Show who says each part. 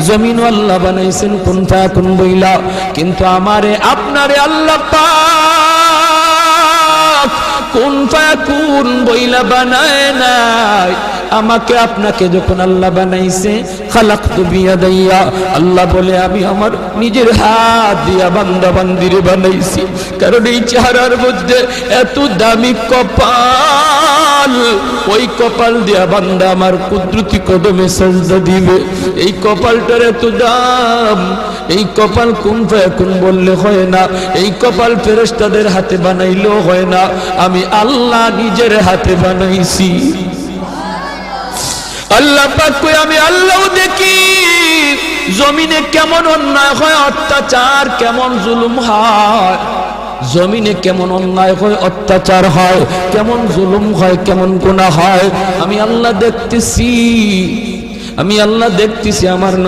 Speaker 1: জমিন আল্লাহ বানাইছেন কুন ফায়াকুন বইলা, কিন্তু আমারে আপনারে আল্লাহ পাক কুন ফায়াকুন বইলা বানায় নাই। আমাকে আপনাকে যখন আল্লাহ বানাইছে, খালাকতু বিয়াদাইয়া, আল্লাহ বলে আমি আমার নিজের হাত দিয়া বান্দা বান্দিরে বানাইছি। কারণ এই চেহারার মধ্যে এত দামি কপাল, ওই কপাল দিয়া বান্দা আমার কুদরতি কদমে সাজদা দিবে। এই কপালটার এত দাম। এই কপাল কুন ফায়াকুন বললে হয় না, এই কপাল ফেরেশতাদের হাতে বানাইলেও হয় না, আমি আল্লাহ নিজের হাতে বানাইছি। আল্লাহ পাক কই আমি আল্লাহও দেখি জমিনে কেমন অন্যায় হয়, অত্যাচার কেমন জুলুম হয়, জমিনে কেমন অন্যায় হয়, অত্যাচার হয়, কেমন জুলুম হয়, কেমন গুনাহ হয়, আমি আল্লাহ দেখতেছি, আমি আল্লাহ দেখতেছি। আমার